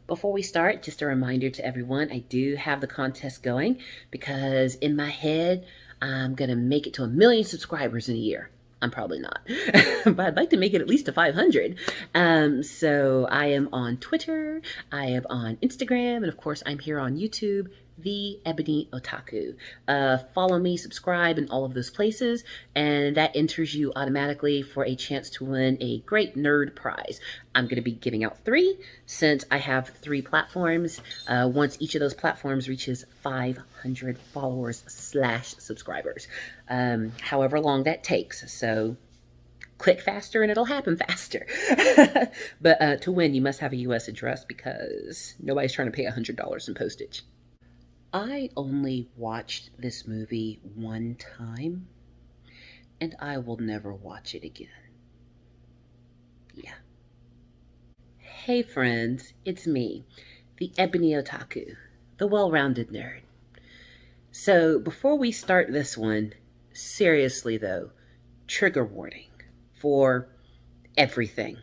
Before we start, just a reminder to everyone, I do have the contest going because in my head, I'm going to make it to 1 million subscribers in a year. I'm probably not, but I'd like to make it at least to 500. So I am on Twitter, I am on Instagram, and of course I'm here on YouTube, The Ebony Otaku. Follow me, subscribe in all of those places, and that enters you automatically for a chance to win a great nerd prize. I'm going to be giving out 3 since I have 3 platforms. Once each of those platforms reaches 500 followers slash subscribers, however long that takes. So click faster and it'll happen faster. But to win, you must have a US address because nobody's trying to pay $100 in postage. I only watched this movie one time, and I will never watch it again. Yeah. Hey friends, it's me, the Ebony Otaku, the well-rounded nerd. So before we start this one, seriously though, trigger warning for everything.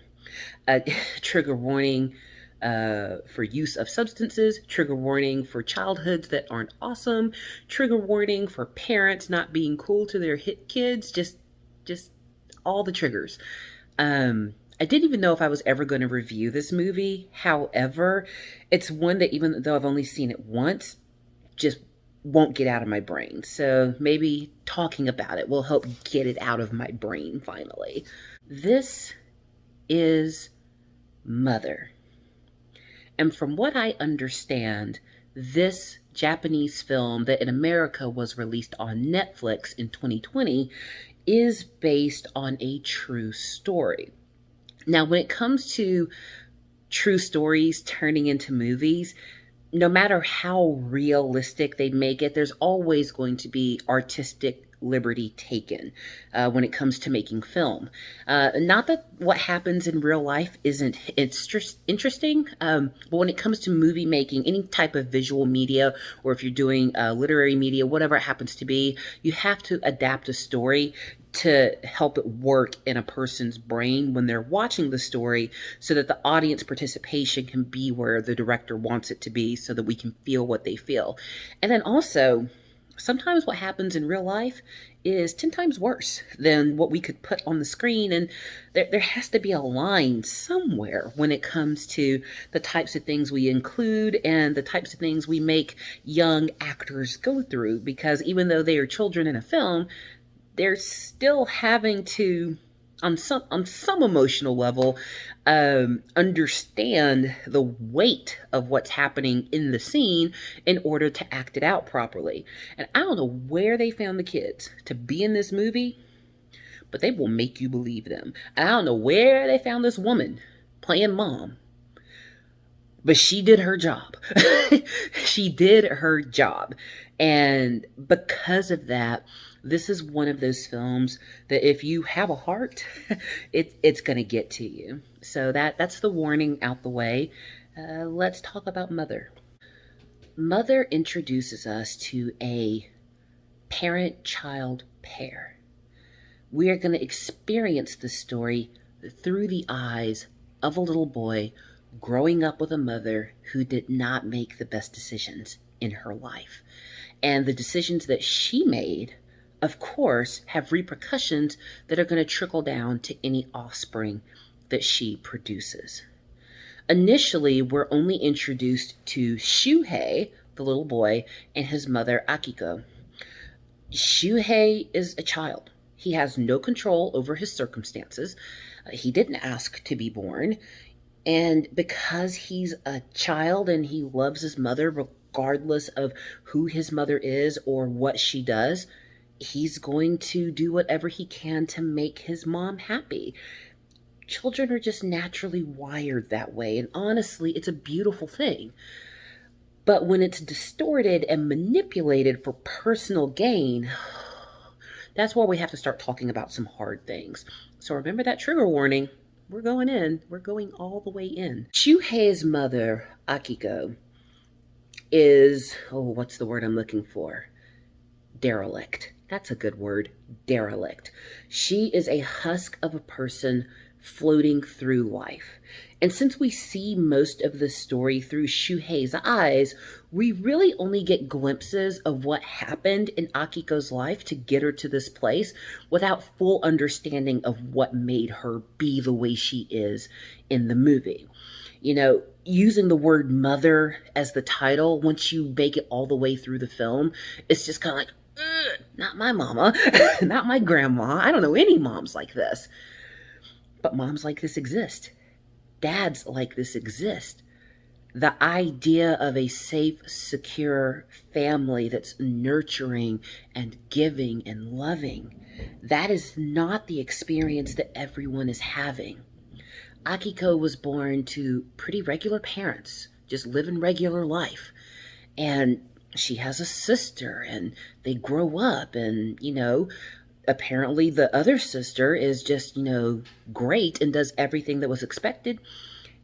Trigger warning for use of substances, trigger warning for childhoods that aren't awesome, trigger warning for parents not being cool to their hit kids, just all the triggers. I didn't even know if I was ever going to review this movie. However, it's one that even though I've only seen it once, just won't get out of my brain. So maybe talking about it will help get it out of my brain finally. This is Mother. And from what I understand, this Japanese film that in America was released on Netflix in 2020 is based on a true story. Now, when it comes to true stories turning into movies, no matter how realistic they make it, there's always going to be artistic liberty taken when it comes to making film. Not that what happens in real life isn't interesting, but when it comes to movie making, any type of visual media, or if you're doing literary media, whatever it happens to be, you have to adapt a story to help it work in a person's brain when they're watching the story so that the audience participation can be where the director wants it to be so that we can feel what they feel. And then also, sometimes what happens in real life is 10 times worse than what we could put on the screen. And there has to be a line somewhere when it comes to the types of things we include and the types of things we make young actors go through. Because even though they are children in a film, they're still having to, on some emotional level, understand the weight of what's happening in the scene in order to act it out properly. And I don't know where they found the kids to be in this movie, but they will make you believe them. And I don't know where they found this woman playing mom, but she did her job. She did her job. And because of that, this is one of those films that if you have a heart, it's going to get to you. So that's the warning out the way. Let's talk about Mother. Mother introduces us to a parent-child pair. We are going to experience this story through the eyes of a little boy growing up with a mother who did not make the best decisions in her life. And the decisions that she made, of course, have repercussions that are going to trickle down to any offspring that she produces. Initially, we're only introduced to Shuhei, the little boy, and his mother, Akiko. Shuhei is a child. He has no control over his circumstances. He didn't ask to be born. And because he's a child and he loves his mother, regardless of who his mother is or what she does, he's going to do whatever he can to make his mom happy. Children are just naturally wired that way, and honestly, it's a beautiful thing. But when it's distorted and manipulated for personal gain, that's where we have to start talking about some hard things. So remember that trigger warning. We're going in. We're going all the way in. Shuhei's mother, Akiko, is, what's the word I'm looking for? Derelict. That's a good word. Derelict. She is a husk of a person floating through life. And since we see most of the story through Shuhei's eyes, we really only get glimpses of what happened in Akiko's life to get her to this place without full understanding of what made her be the way she is in the movie. You know, using the word mother as the title, once you make it all the way through the film, it's just kind of like, not my mama, not my grandma. I don't know any moms like this. But moms like this exist. Dads like this exist. The idea of a safe, secure family that's nurturing and giving and loving, that is not the experience that everyone is having. Akiko was born to pretty regular parents, just living regular life. And she has a sister, and they grow up, and, apparently the other sister is just, great and does everything that was expected.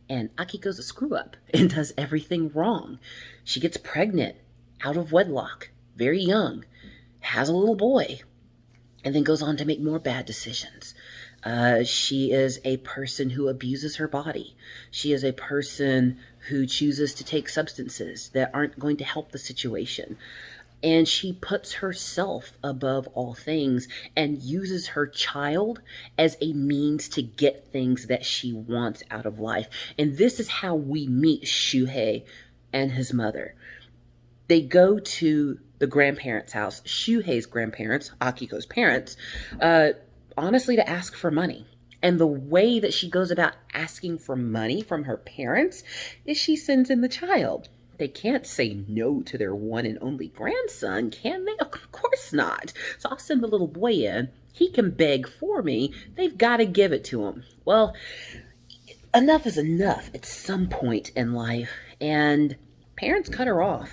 And Akiko's a screw up and does everything wrong. She gets pregnant out of wedlock, very young, has a little boy, and then goes on to make more bad decisions. She is a person who abuses her body. She is a person who chooses to take substances that aren't going to help the situation. And she puts herself above all things and uses her child as a means to get things that she wants out of life. And this is how we meet Shuhei and his mother. They go to the grandparents' house, Shuhei's grandparents, Akiko's parents, honestly, to ask for money. And the way that she goes about asking for money from her parents is she sends in the child. They can't say no to their one and only grandson, can they? Of course not. So I'll send the little boy in. He can beg for me. They've got to give it to him. Well, enough is enough at some point in life, and parents cut her off.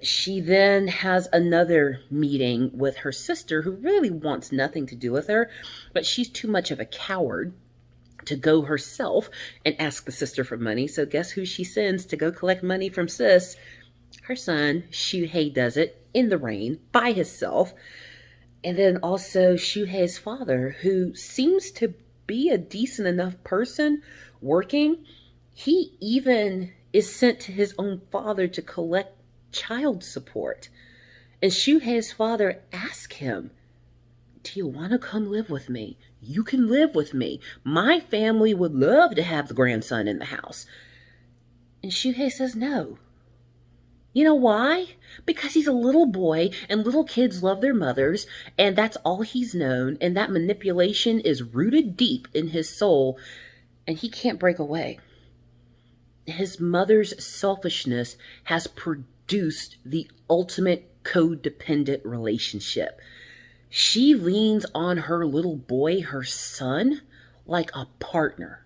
She then has another meeting with her sister, who really wants nothing to do with her, but she's too much of a coward to go herself and ask the sister for money. So guess who she sends to go collect money from sis? Her son, Shuhei, does it in the rain by himself. And then also Shuhei's father, who seems to be a decent enough person working. He even is sent to his own father to collect child support. And Shuhei's father asks him, do you want to come live with me? You can live with me. My family would love to have the grandson in the house. And Shuhei says no. You know why? Because he's a little boy, and little kids love their mothers, and that's all he's known, and that manipulation is rooted deep in his soul, and he can't break away. His mother's selfishness has produced the ultimate codependent relationship. She leans on her little boy, her son, like a partner.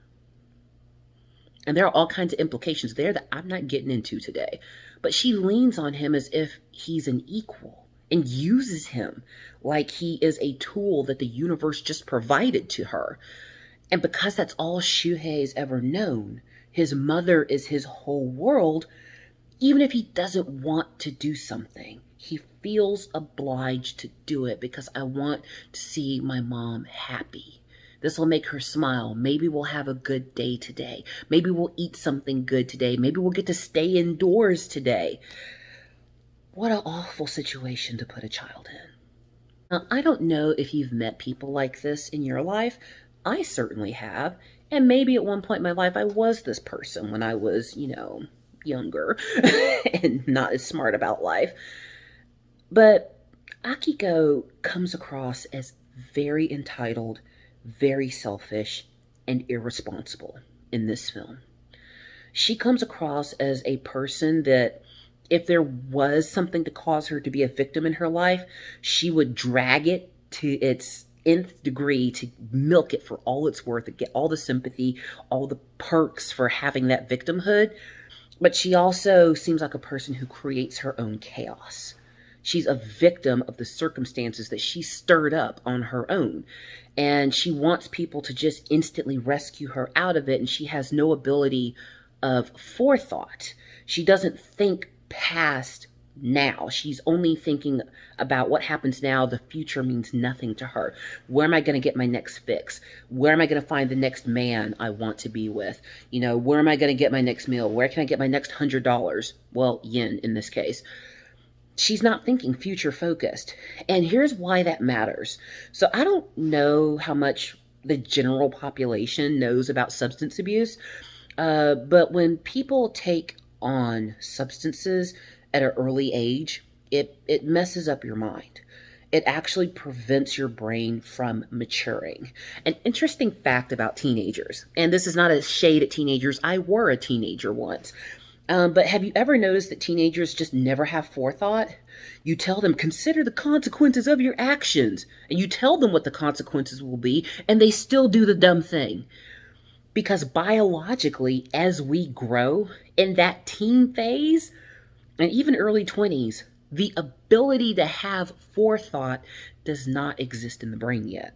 And there are all kinds of implications there that I'm not getting into today. But she leans on him as if he's an equal and uses him like he is a tool that the universe just provided to her. And because that's all Shuhei's ever known, his mother is his whole world. Even if he doesn't want to do something, he feels obliged to do it because I want to see my mom happy. This will make her smile. Maybe we'll have a good day today. Maybe we'll eat something good today. Maybe we'll get to stay indoors today. What an awful situation to put a child in. Now, I don't know if you've met people like this in your life. I certainly have. And maybe at one point in my life, I was this person when I was, younger and not as smart about life. But Akiko comes across as very entitled, very selfish, and irresponsible in this film. She comes across as a person that if there was something to cause her to be a victim in her life, she would drag it to its nth degree to milk it for all it's worth, to get all the sympathy, all the perks for having that victimhood. But she also seems like a person who creates her own chaos. She's a victim of the circumstances that she stirred up on her own. And she wants people to just instantly rescue her out of it. And she has no ability of forethought. She doesn't think past now. She's only thinking about what happens now. The future means nothing to her. Where am I going to get my next fix? Where am I going to find the next man I want to be with? Where am I going to get my next meal? Where can I get my next $100? Well, yen in this case. She's not thinking future focused. And here's why that matters. So I don't know how much the general population knows about substance abuse, but when people take on substances at an early age, it messes up your mind. It actually prevents your brain from maturing. An interesting fact about teenagers, and this is not a shade at teenagers, I were a teenager once. But have you ever noticed that teenagers just never have forethought? You tell them, consider the consequences of your actions, and you tell them what the consequences will be, and they still do the dumb thing. Because biologically, as we grow in that teen phase and even early 20s, the ability to have forethought does not exist in the brain yet.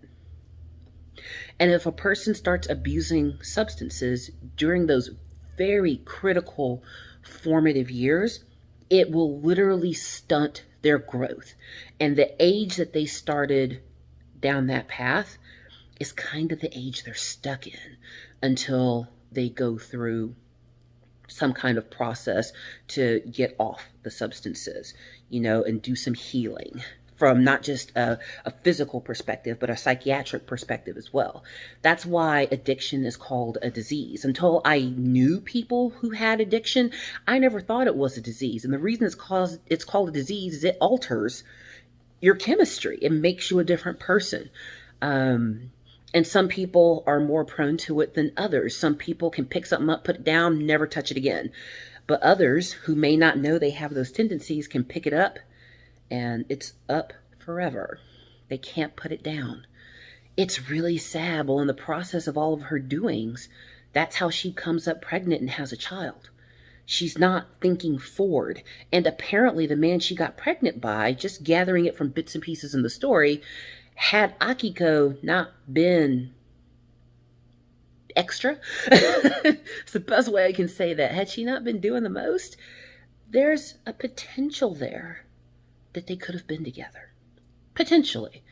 And if a person starts abusing substances during those very critical formative years, it will literally stunt their growth. And the age that they started down that path is kind of the age they're stuck in until they go through some kind of process to get off the substances, and do some healing from not just a physical perspective, but a psychiatric perspective as well. That's why addiction is called a disease. Until I knew people who had addiction, I never thought it was a disease. And the reason it's called a disease is it alters your chemistry. It makes you a different person. And some people are more prone to it than others. Some people can pick something up, put it down, never touch it again. But others who may not know they have those tendencies can pick it up and it's up forever. They can't put it down. It's really sad. Well, in the process of all of her doings, that's how she comes up pregnant and has a child. She's not thinking forward. And apparently the man she got pregnant by, just gathering it from bits and pieces in the story, had Akiko not been extra, it's the best way I can say that. Had she not been doing the most, there's a potential there that they could have been together. Potentially.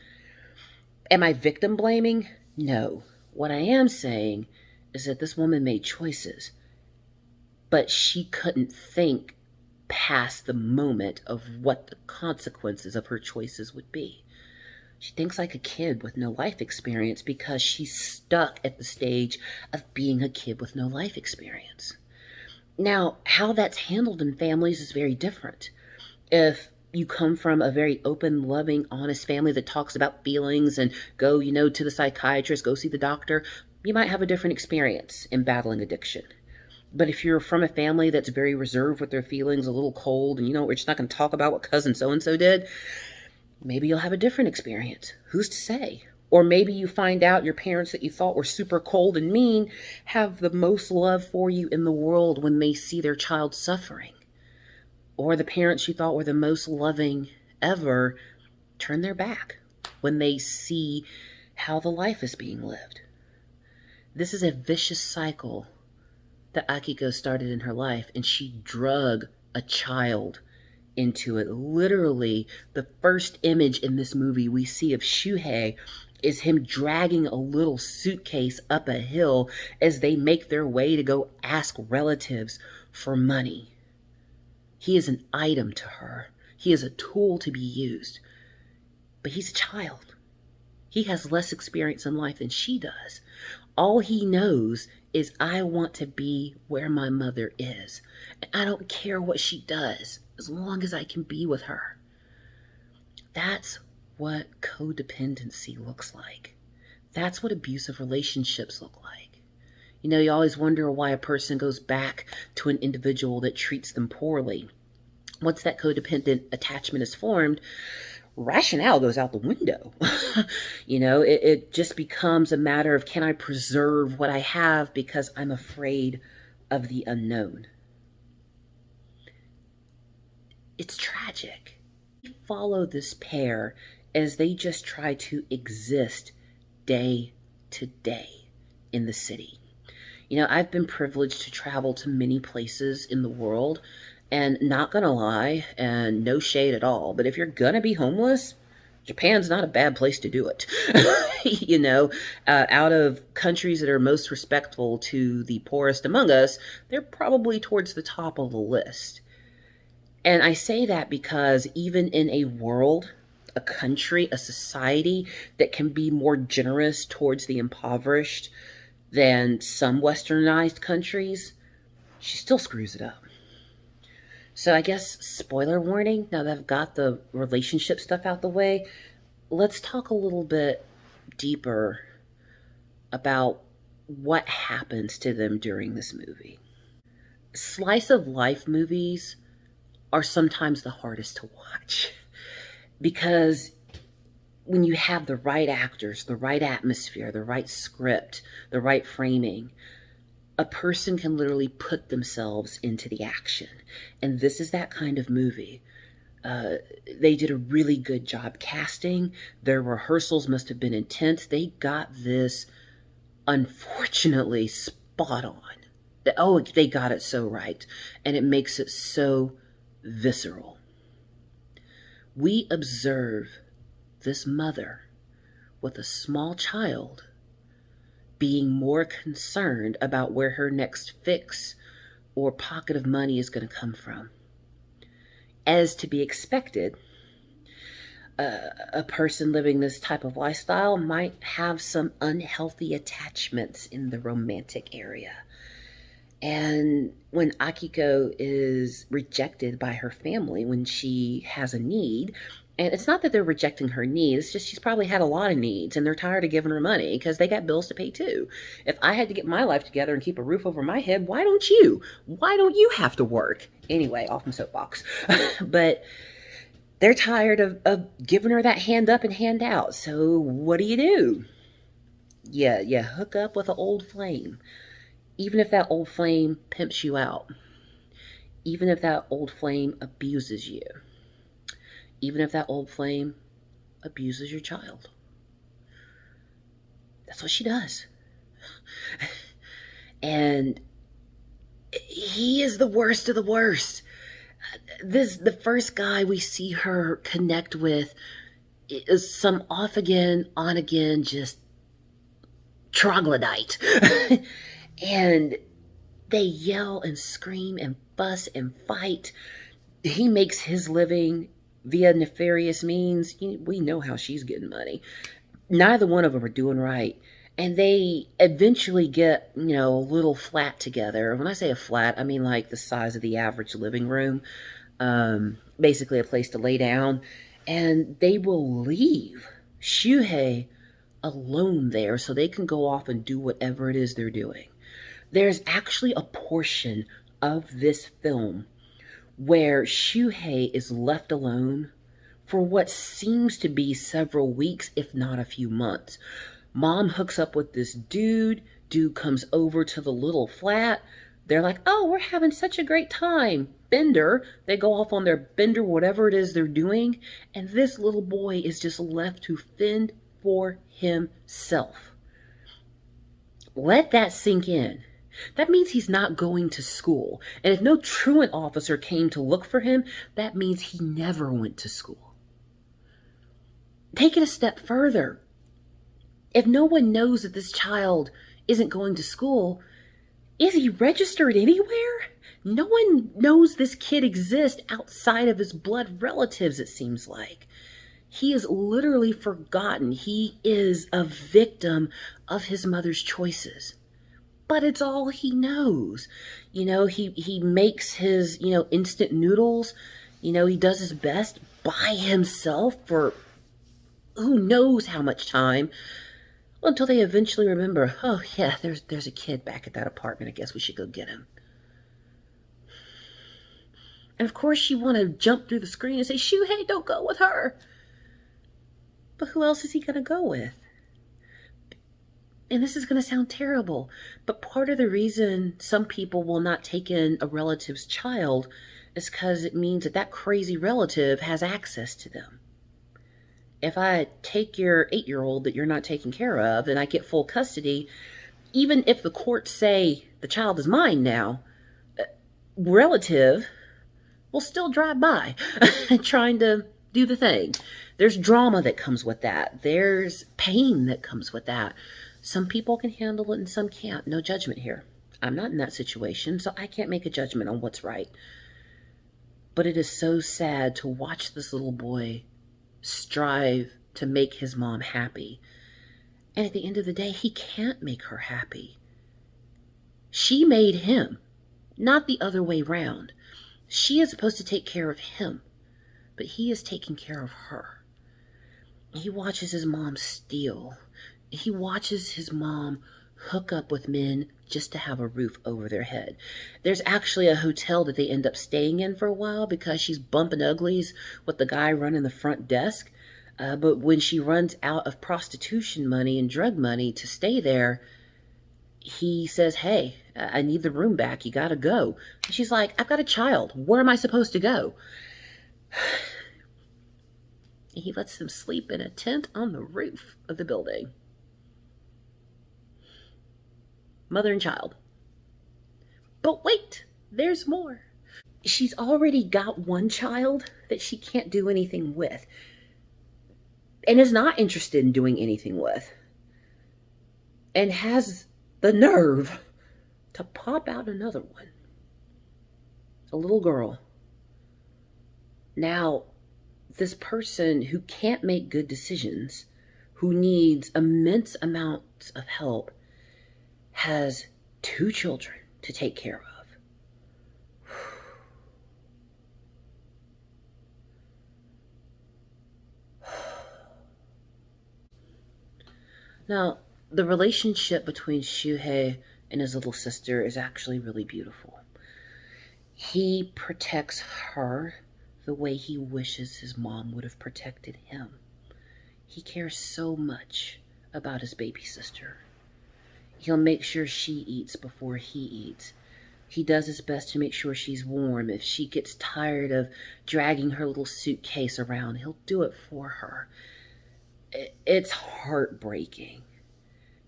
Am I victim blaming? No. What I am saying is that this woman made choices, but she couldn't think past the moment of what the consequences of her choices would be. She thinks like a kid with no life experience because she's stuck at the stage of being a kid with no life experience. Now, how that's handled in families is very different. If you come from a very open, loving, honest family that talks about feelings and go, to the psychiatrist, go see the doctor, you might have a different experience in battling addiction. But if you're from a family that's very reserved with their feelings, a little cold, and we're just not going to talk about what cousin so-and-so did, maybe you'll have a different experience. Who's to say? Or maybe you find out your parents that you thought were super cold and mean have the most love for you in the world when they see their child suffering. Or the parents you thought were the most loving ever turn their back when they see how the life is being lived. This is a vicious cycle that Akiko started in her life, and she drug a child into it. Literally, the first image in this movie we see of Shuhei is him dragging a little suitcase up a hill as they make their way to go ask relatives for money. He is an item to her. He is a tool to be used. But he's a child. He has less experience in life than she does. All he knows is, I want to be where my mother is. And I don't care what she does, as long as I can be with her. That's what codependency looks like. That's what abusive relationships look like. You always wonder why a person goes back to an individual that treats them poorly. Once that codependent attachment is formed, rationale goes out the window. It just becomes a matter of, can I preserve what I have because I'm afraid of the unknown? It's tragic. We follow this pair as they just try to exist day to day in the city. I've been privileged to travel to many places in the world, And not gonna lie, and no shade at all, but if you're gonna be homeless, Japan's not a bad place to do it. Out of countries that are most respectful to the poorest among us, they're probably towards the top of the list. And I say that because even in a world, a country, a society that can be more generous towards the impoverished than some westernized countries, she still screws it up. So I guess spoiler warning, now that I've got the relationship stuff out the way, let's talk a little bit deeper about what happens to them during this movie. Slice of life movies are sometimes the hardest to watch because when you have the right actors, the right atmosphere, the right script, the right framing, a person can literally put themselves into the action. And this is that kind of movie. They did a really good job casting. Their rehearsals must have been intense. They got this, unfortunately, spot on. Oh, they got it so right. And it makes it so visceral. We observe this mother with a small child being more concerned about where her next fix or pocket of money is going to come from. As to be expected, a person living this type of lifestyle might have some unhealthy attachments in the romantic area. And when Akiko is rejected by her family when she has a need, and it's not that they're rejecting her needs, it's just she's probably had a lot of needs and they're tired of giving her money because they got bills to pay too. If I had to get my life together and keep a roof over my head, why don't you? Why don't you have to work? Anyway, off my soapbox. But they're tired of giving her that hand up and hand out. So what do? You hook up with an old flame. Even if that old flame pimps you out. Even if that old flame abuses you. Even if that old flame abuses your child. That's what she does. And he is the worst of the worst. The first guy we see her connect with is some off again, on again, just troglodyte. And they yell and scream and fuss and fight. He makes his living via nefarious means. We know how she's getting money. Neither one of them are doing right. And they eventually get, a little flat together. When I say a flat, I mean like the size of the average living room. Basically a place to lay down. And they will leave Shuhei alone there so they can go off and do whatever it is they're doing. There's actually a portion of this film where Shuhei is left alone for what seems to be several weeks, if not a few months. Mom hooks up with this dude. Dude comes over to the little flat. They're like, oh, we're having such a great time. Bender. They go off on their bender, whatever it is they're doing. And this little boy is just left to fend for himself. Let that sink in. That means he's not going to school. And if no truant officer came to look for him, that means he never went to school. Take it a step further. If no one knows that this child isn't going to school, is he registered anywhere? No one knows this kid exists outside of his blood relatives, it seems like. He is literally forgotten. He is a victim of his mother's choices. But it's all he knows. He makes his, instant noodles. He does his best by himself for who knows how much time. Until they eventually remember, oh yeah, there's a kid back at that apartment. I guess we should go get him. And of course you want to jump through the screen and say, Shuhei, don't go with her. But who else is he going to go with? And this is going to sound terrible, but part of the reason some people will not take in a relative's child is because it means that crazy relative has access to them. If I take your 8-year-old that you're not taking care of and I get full custody, even if the courts say the child is mine now, relative will still drive by trying to do the thing. There's drama that comes with that. There's pain that comes with that. Some people can handle it and some can't. No judgment here. I'm not in that situation, so I can't make a judgment on what's right. But it is so sad to watch this little boy strive to make his mom happy. And at the end of the day, he can't make her happy. She made him, not the other way round. She is supposed to take care of him, but he is taking care of her. He watches his mom steal. He watches his mom hook up with men just to have a roof over their head. There's actually a hotel that they end up staying in for a while because she's bumping uglies with the guy running the front desk. But when she runs out of prostitution money and drug money to stay there, he says, hey, I need the room back. You got to go. And she's like, I've got a child. Where am I supposed to go? And he lets them sleep in a tent on the roof of the building. Mother and child. But wait, there's more. She's already got one child that she can't do anything with and is not interested in doing anything with, and has the nerve to pop out another one. A little girl. Now, this person who can't make good decisions, who needs immense amounts of help, has 2 children to take care of. Now, the relationship between Shuhei and his little sister is actually really beautiful. He protects her the way he wishes his mom would have protected him. He cares so much about his baby sister. He'll make sure she eats before he eats. He does his best to make sure she's warm. If she gets tired of dragging her little suitcase around, he'll do it for her. It's heartbreaking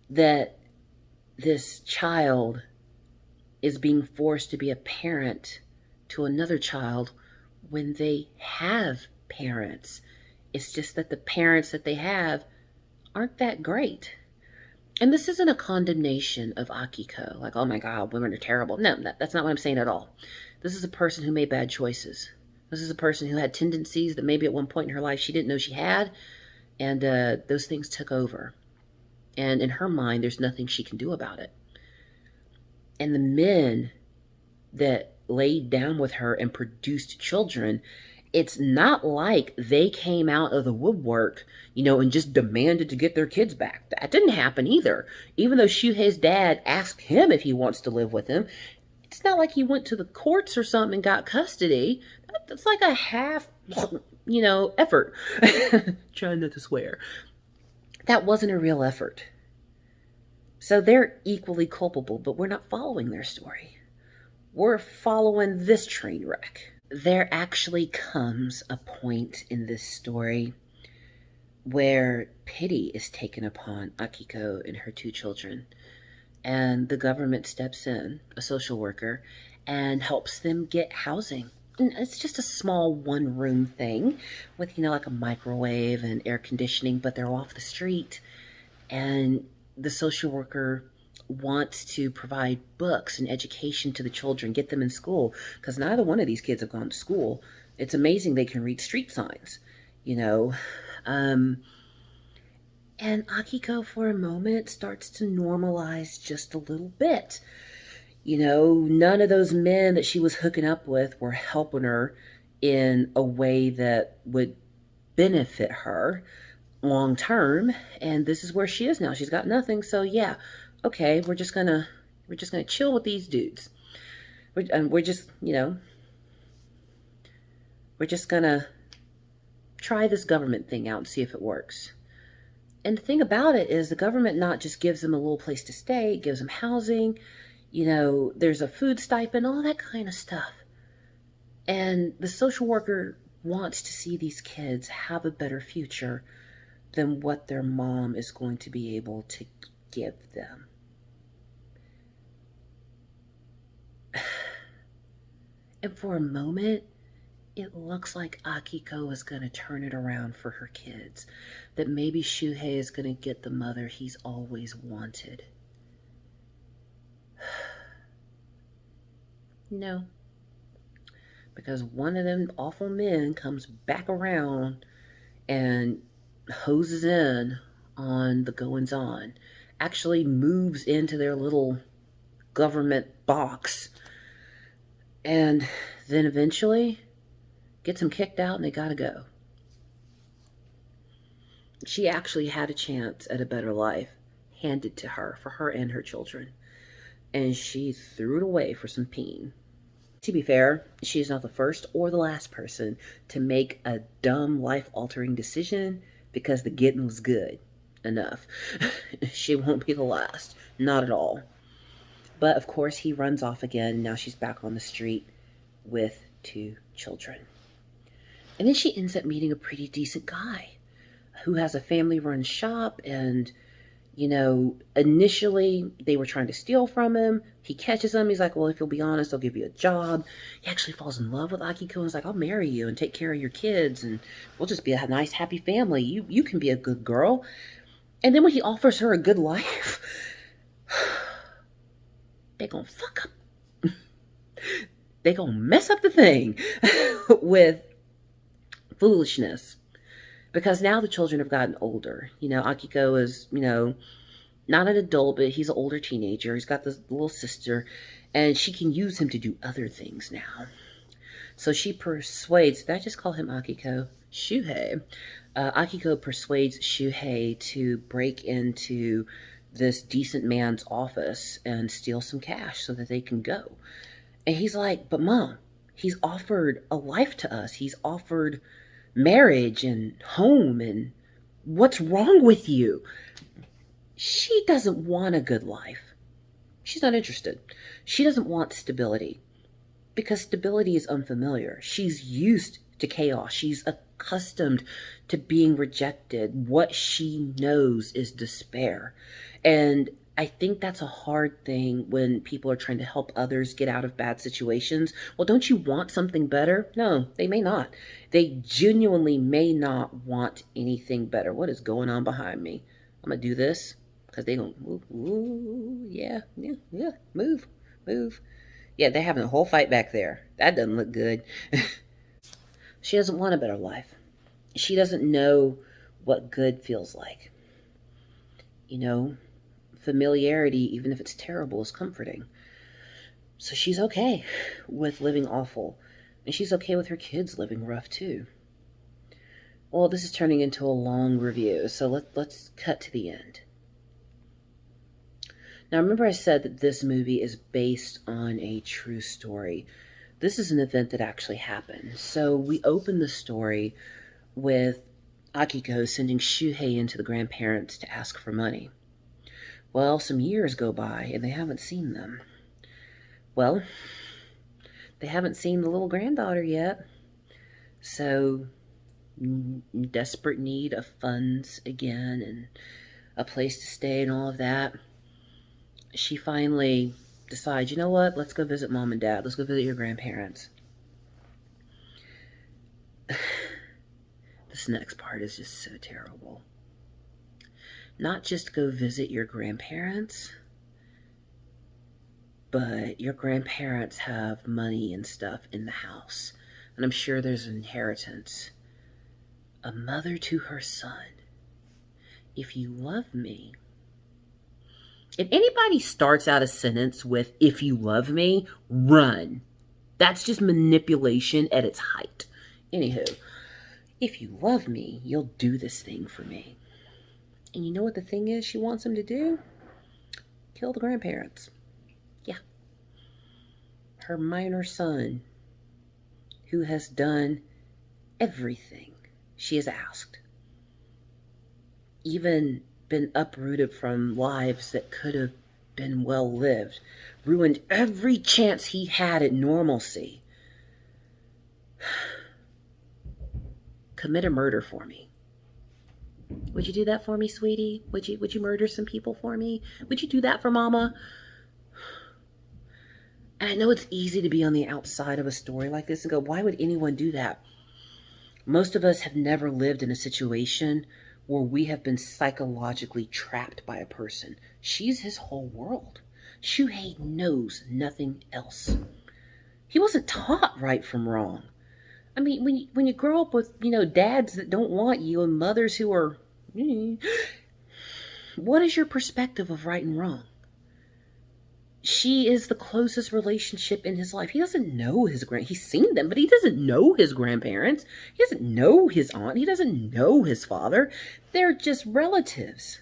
that this child is being forced to be a parent to another child when they have parents. It's just that the parents that they have aren't that great. And this isn't a condemnation of Akiko, like, oh my God, women are terrible. No, that's not what I'm saying at all. This is a person who made bad choices. This is a person who had tendencies that maybe at one point in her life she didn't know she had, and those things took over. And in her mind, there's nothing she can do about it. And the men that laid down with her and produced children, it's not like they came out of the woodwork, and just demanded to get their kids back. That didn't happen either. Even though Shuhei's dad asked him if he wants to live with him, it's not like he went to the courts or something and got custody. That's like a half, effort. Trying not to swear. That wasn't a real effort. So they're equally culpable, but we're not following their story. We're following this train wreck. There actually comes a point in this story where pity is taken upon Akiko and her 2 children, and the government steps in, a social worker, and helps them get housing. And it's just a small 1-room thing with, like a microwave and air conditioning, but they're off the street, and the social worker wants to provide books and education to the children, get them in school, because neither one of these kids have gone to school. It's amazing they can read street signs, And Akiko, for a moment, starts to normalize just a little bit. None of those men that she was hooking up with were helping her in a way that would benefit her long term, and this is where she is now. She's got nothing, so yeah, okay, we're just gonna chill with these dudes. We're just gonna try this government thing out and see if it works. And the thing about it is the government not just gives them a little place to stay, it gives them housing, there's a food stipend, all that kind of stuff. And the social worker wants to see these kids have a better future than what their mom is going to be able to give them. And for a moment, it looks like Akiko is going to turn it around for her kids. That maybe Shuhei is going to get the mother he's always wanted. No. Because one of them awful men comes back around and hoses in on the goings on. Actually moves into their little government box. And then eventually gets them kicked out and they gotta go. She actually had a chance at a better life handed to her for her and her children. And she threw it away for some peen. To be fair, she's not the first or the last person to make a dumb, life-altering decision because the getting was good enough. She won't be the last. Not at all. But of course, he runs off again. Now she's back on the street with 2 children. And then she ends up meeting a pretty decent guy who has a family-run shop. And, you know, initially they were trying to steal from him. He catches them. He's like, well, if you'll be honest, I'll give you a job. He actually falls in love with Akiko and is like, I'll marry you and take care of your kids. And we'll just be a nice, happy family. You can be a good girl. And then when he offers her a good life, they're going to fuck up. They're going to mess up the thing with foolishness. Because now the children have gotten older. You know, Akiko is, you know, not an adult, but he's an older teenager. He's got this little sister, and she can use him to do other things now. So she persuades, did I just call him Akiko? Shuhei. Akiko persuades Shuhei to break into this decent man's office and steal some cash so that they can go. And he's like, but Mom, he's offered a life to us. He's offered marriage and home, and what's wrong with you? She doesn't want a good life. She's not interested. She doesn't want stability because stability is unfamiliar. She's used to chaos. She's accustomed to being rejected. What she knows is despair. And I think that's a hard thing when people are trying to help others get out of bad situations. Well, don't you want something better? No, they may not. They genuinely may not want anything better. What is going on behind me? I'm going to do this because they're going to move. Yeah, move. Yeah, they're having a whole fight back there. That doesn't look good. She doesn't want a better life. She doesn't know what good feels like. You know, familiarity, even if it's terrible, is comforting. So she's okay with living awful. And she's okay with her kids living rough too. Well, this is turning into a long review, so let's cut to the end. Now, remember I said that this movie is based on a true story. This is an event that actually happened. So we open the story with Akiko sending Shuhei into the grandparents to ask for money. Well, some years go by and they haven't seen them. Well, they haven't seen the little granddaughter yet. So, in desperate need of funds again and a place to stay and all of that, she finally decides, you know what, let's go visit Mom and Dad. Let's go visit your grandparents. This next part is just so terrible. Not just go visit your grandparents, but your grandparents have money and stuff in the house. And I'm sure there's an inheritance. A mother to her son. If you love me. If anybody starts out a sentence with, if you love me, run. That's just manipulation at its height. Anywho, if you love me, you'll do this thing for me. And you know what the thing is she wants him to do? Kill the grandparents. Yeah. Her minor son, who has done everything she has asked. Even been uprooted from lives that could have been well lived. Ruined every chance he had at normalcy. Commit a murder for me. Would you do that for me, sweetie? Would you murder some people for me? Would you do that for Mama? And I know it's easy to be on the outside of a story like this and go, why would anyone do that? Most of us have never lived in a situation where we have been psychologically trapped by a person. She's his whole world. Shuhei knows nothing else. He wasn't taught right from wrong. I mean, when you grow up with, dads that don't want you and mothers who are, what is your perspective of right and wrong? She is the closest relationship in his life. He doesn't know he's seen them, but he doesn't know his grandparents. He doesn't know his aunt. He doesn't know his father. They're just relatives.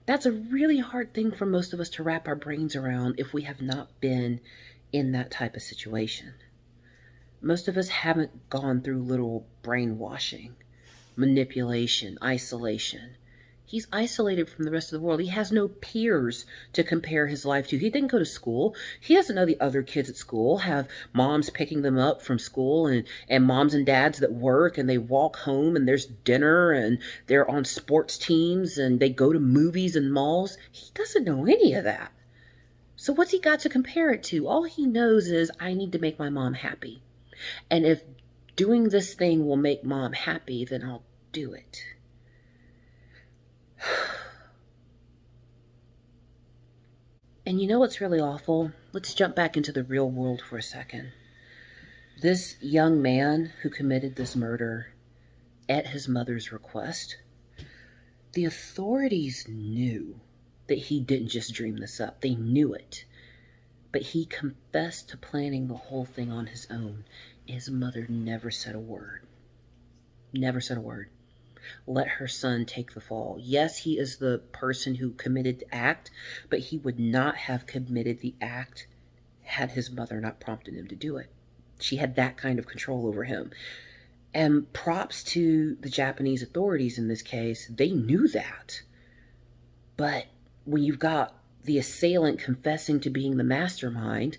That's a really hard thing for most of us to wrap our brains around if we have not been in that type of situation. Most of us haven't gone through literal brainwashing, manipulation, isolation. He's isolated from the rest of the world. He has no peers to compare his life to. He didn't go to school. He doesn't know the other kids at school have moms picking them up from school and moms and dads that work and they walk home and there's dinner and they're on sports teams and they go to movies and malls. He doesn't know any of that. So what's he got to compare it to? All he knows is, I need to make my mom happy. And if doing this thing will make mom happy, then I'll do it. And you know what's really awful? Let's jump back into the real world for a second. This young man who committed this murder at his mother's request, the authorities knew that he didn't just dream this up. They knew it. But he confessed to planning the whole thing on his own. His mother never said a word. Never said a word. Let her son take the fall. Yes, he is the person who committed the act, but he would not have committed the act had his mother not prompted him to do it. She had that kind of control over him. And props to the Japanese authorities in this case, they knew that. But when you've got the assailant confessing to being the mastermind,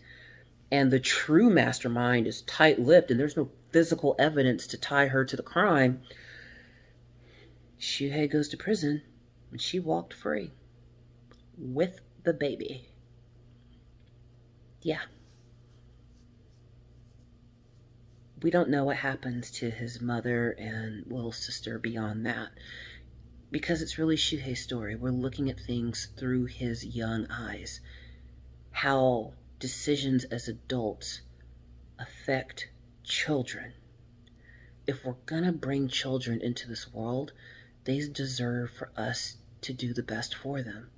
and the true mastermind is tight-lipped and there's no physical evidence to tie her to the crime, Shuhei goes to prison and she walked free with the baby. Yeah. We don't know what happens to his mother and little sister beyond that, because it's really Shuhei's story. We're looking at things through his young eyes. How decisions as adults affect children. If we're gonna bring children into this world, they deserve for us to do the best for them.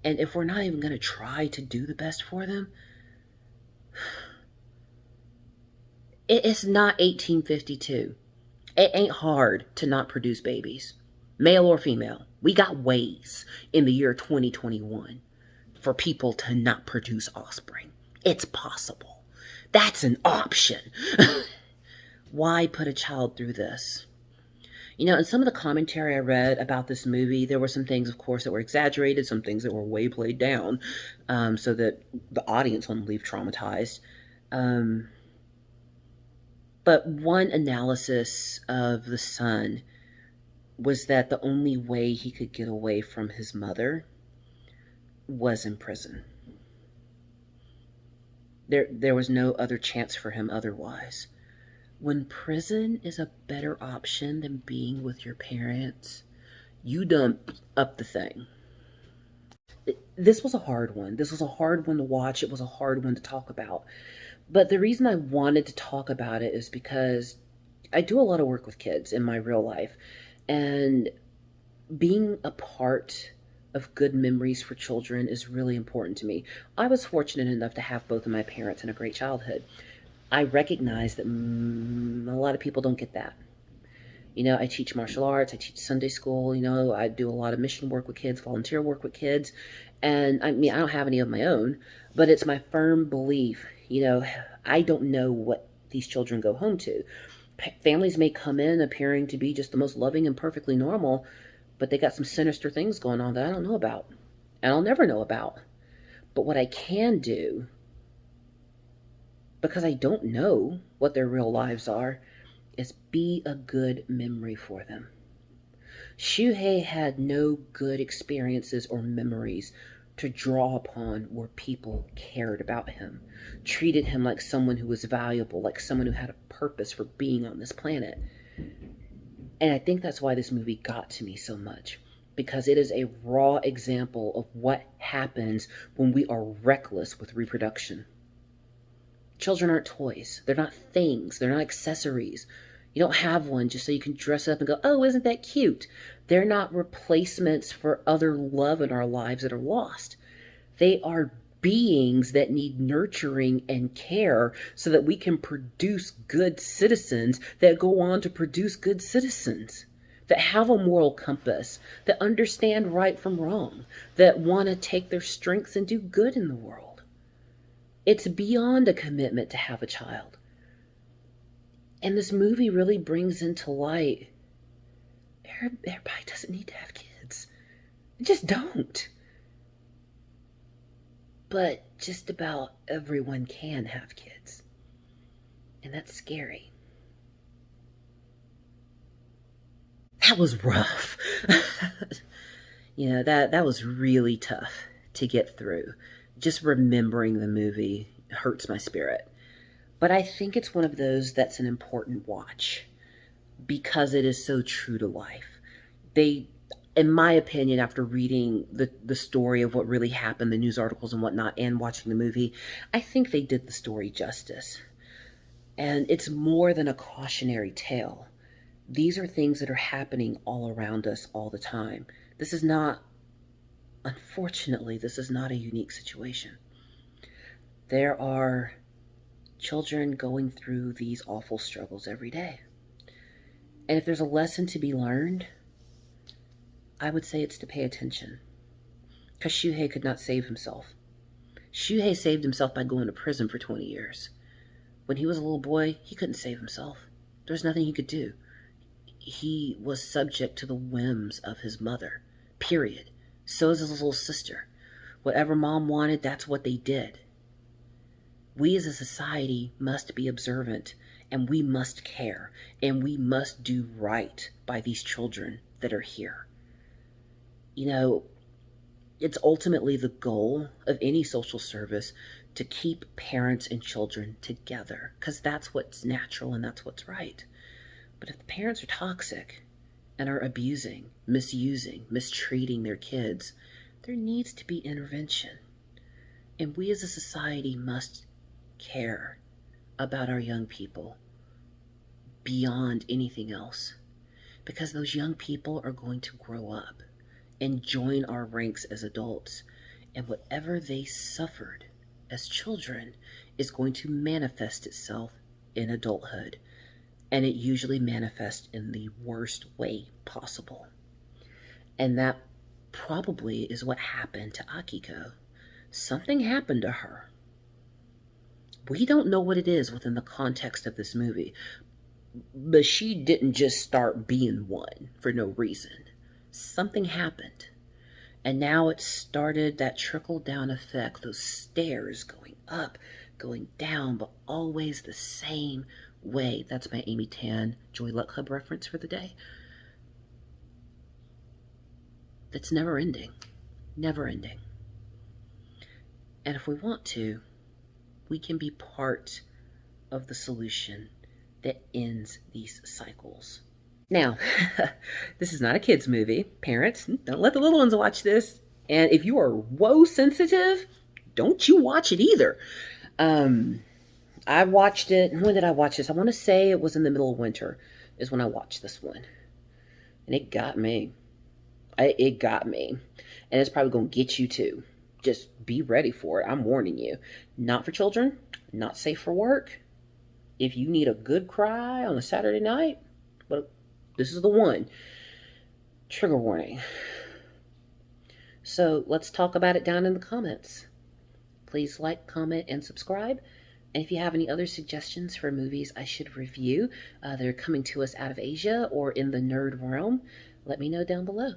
And if we're not even gonna try to do the best for them, it's not 1852. It ain't hard to not produce babies, male or female. We got ways in the year 2021 for people to not produce offspring. It's possible. That's an option. Why put a child through this? In some of the commentary I read about this movie, there were some things, of course, that were exaggerated, some things that were way played down, so that the audience wouldn't leave traumatized. But one analysis of the son was that the only way he could get away from his mother was in prison. There was no other chance for him otherwise. When prison is a better option than being with your parents, you done up the thing. This was a hard one. This was a hard one to watch. It was a hard one to talk about. But the reason I wanted to talk about it is because I do a lot of work with kids in my real life. And being a part of good memories for children is really important to me. I was fortunate enough to have both of my parents and a great childhood. I recognize that a lot of people don't get that. I teach martial arts, I teach Sunday school, I do a lot of mission work with kids, volunteer work with kids. And I mean, I don't have any of my own, but it's my firm belief, I don't know what these children go home to. Families may come in appearing to be just the most loving and perfectly normal, but they got some sinister things going on that I don't know about, and I'll never know about. But what I can do, because I don't know what their real lives are, is be a good memory for them. Shuhei had no good experiences or memories to draw upon where people cared about him, treated him like someone who was valuable, like someone who had a purpose for being on this planet. And I think that's why this movie got to me so much, because it is a raw example of what happens when we are reckless with reproduction. Children aren't toys. They're not things. They're not accessories. You don't have one just so you can dress up and go, oh, isn't that cute? They're not replacements for other love in our lives that are lost. They are beings that need nurturing and care so that we can produce good citizens that go on to produce good citizens, that have a moral compass, that understand right from wrong, that want to take their strengths and do good in the world. It's beyond a commitment to have a child. And this movie really brings into light, everybody doesn't need to have kids. Just don't. But just about everyone can have kids. And that's scary. That was rough. That was really tough to get through. Just remembering the movie hurts my spirit. But I think it's one of those that's an important watch because it is so true to life. They, in my opinion, after reading the story of what really happened, the news articles and whatnot, and watching the movie, I think they did the story justice. And it's more than a cautionary tale. These are things that are happening all around us all the time. Unfortunately, this is not a unique situation. There are children going through these awful struggles every day. And if there's a lesson to be learned, I would say it's to pay attention. Because Shuhei could not save himself. Shuhei saved himself by going to prison for 20 years. When he was a little boy, he couldn't save himself. There was nothing he could do. He was subject to the whims of his mother, period. So is his little sister. Whatever mom wanted, that's what they did. We as a society must be observant, and we must care, and we must do right by these children that are here. It's ultimately the goal of any social service to keep parents and children together, because that's what's natural and that's what's right. But if the parents are toxic and are abusing, misusing, mistreating their kids, there needs to be intervention. And we as a society must care about our young people beyond anything else, because those young people are going to grow up and join our ranks as adults, and whatever they suffered as children is going to manifest itself in adulthood, and it usually manifests in the worst way possible. And that probably is what happened to Akiko. Something happened to her. We don't know what it is within the context of this movie, but she didn't just start being one for no reason. Something happened. And now it started that trickle-down effect, those stairs going up, going down, but always the same way. That's my Amy Tan Joy Luck Club reference for the day. That's never ending. Never ending. And if we want to, we can be part of the solution that ends these cycles. Now, this is not a kid's movie. Parents, don't let the little ones watch this. And if you are woe sensitive, don't you watch it either. I watched it. When did I watch this? I want to say it was in the middle of winter is when I watched this one. And it got me. It got me. And it's probably going to get you too. Just be ready for it. I'm warning you. Not for children. Not safe for work. If you need a good cry on a Saturday night, but this is the one. Trigger warning. So let's talk about it down in the comments. Please like, comment, and subscribe. And if you have any other suggestions for movies I should review that are coming to us out of Asia or in the nerd realm, let me know down below.